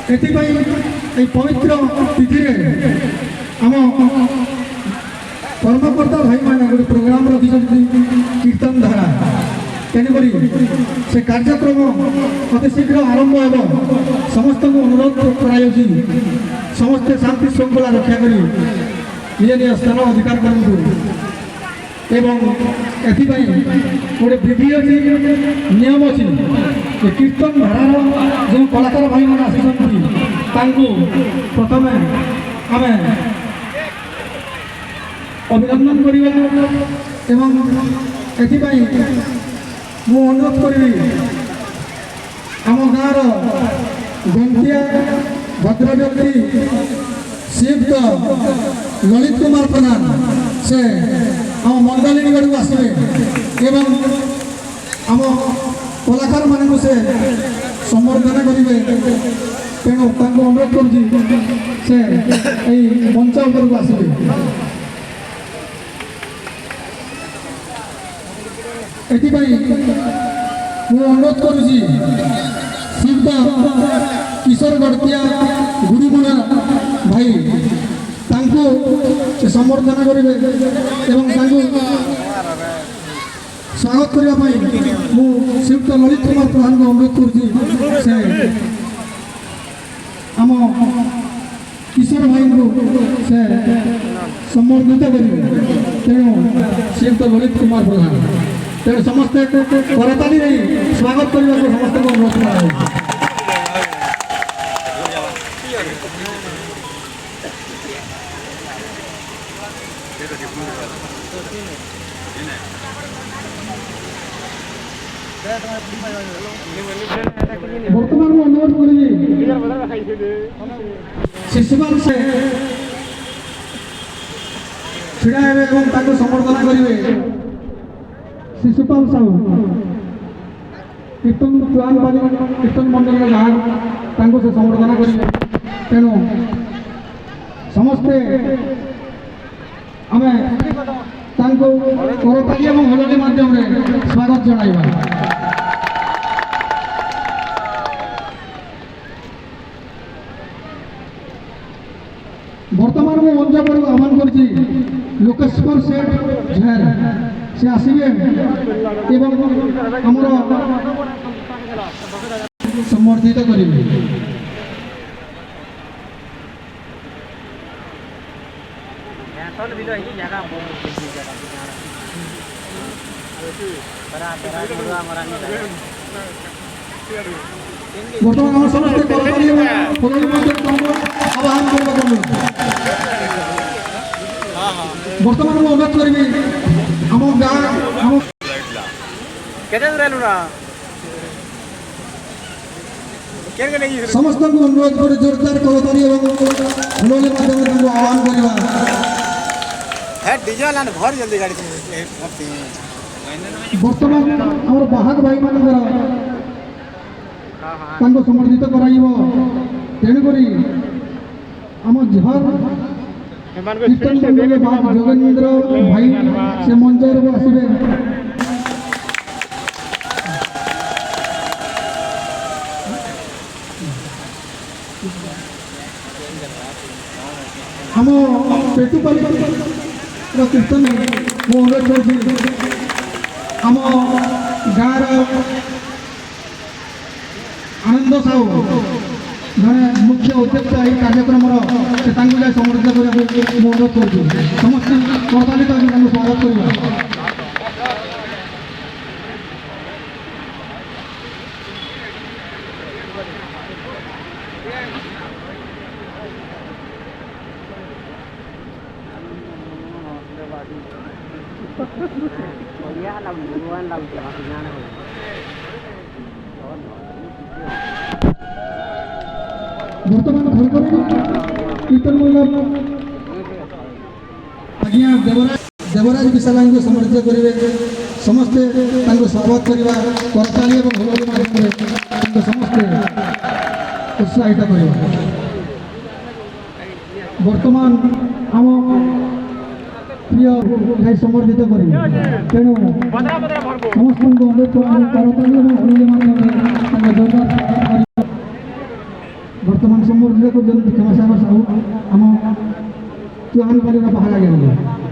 एई पवित्र तिथि आम कर्मकर्ता भाई मैंने गोटे प्रोग्राम रखी कीर्तन धारा तेणुक से कार्यक्रम अति शीघ्र आरंभ हो समस्त को अनुरोध कर समस्ते शांति श्रृंखला रक्षा कर निज निज स्थान अधिकार करूँ एवं एथपाई गोटे विधि अच्छी नियम अच्छी कीर्तन धारार जो कलाकार भाई मैंने आसी प्रथम आम अभिनंदन करवा एथपाई मु अनुरोध करी आम गाँव गंतिया भद्र व्यक्ति श्रीयुक्त ललित कुमार प्रधान से आम मंडलिनी को आसवे एवं आम कलाकार मान से संबर्धना करेंगे तेणु अनुरोध कर मंच उपरक आसवे एथपाई मु अनुरोध करुँगी श्रीयुक्त किशोर गड़तिया गुड़ीमुना भाई तांको संबर्धना करेंगे एवं स्वागत करने मु श्रीयुक्त ललित कुमार प्रधान को अनुरोध करुँगी से आम किशोर भाई को से संबर्धित करेंगे तेणु श्रीयुक्त ललित कुमार प्रधान तेणु समस्ते करताली स्वागत करने को समस्त को अनुरोध कर बर्तमान अनुरोध कर शिशुपाल से छिड़ा एवं संबर्धना करेंगे शिशुपाल साहू कीर्तन चुआन कीर्तन मंडल जहाँ से संबर्धना करेंगे तेणु समस्ते आम करताली और हलदी माध्यम स्वागत जनाइबा बर्तमान में मंच पर आह्वान कर लोकेश्वर सेठ झेर से आसवे एवं आमर समर्थित करेंगे बर्तमान आम समस्त आह्वान बर्तमान मैं अनुरोध करी आम गाँव समस्त को अनुरोध कर जोरदार करताली फुलोली माध्यम आह्वान करवा घर जल्दी गाड़ी बर्तमान आम बाहक भाई मान समर्थित तेणुक आम झर कीर्तन मंडल जोगेन्द्र भाई से मंच आसवे आम पेटुपाली कीर्तन मु अनुरोध कर आम गाँव आनंद साहू जड़े मुख्य उद्देश्य यही कार्यक्रम से समर्थित करने अनुरोध कर समस्त करताली स्वागत करवा बर्तमान घर कीर्तन मंडल आज्ञा देवराज विशाला को समर्थित करेंगे समस्ते स्वागत करवा करताली समस्ते उत्साहित करवा बर्तमान आम प्रिय भाई समर्थित करेंगे तेणु समस्त अनुरोध करताली ବର୍ତ୍ତମାନ ସମୟରେ ଦେଖୁଛନ୍ତି କ୍ଷମା ସାଗର ସାହୁ ଆମ ଚୁହାନ ବାଲିର ବାହାରା ଗଲେ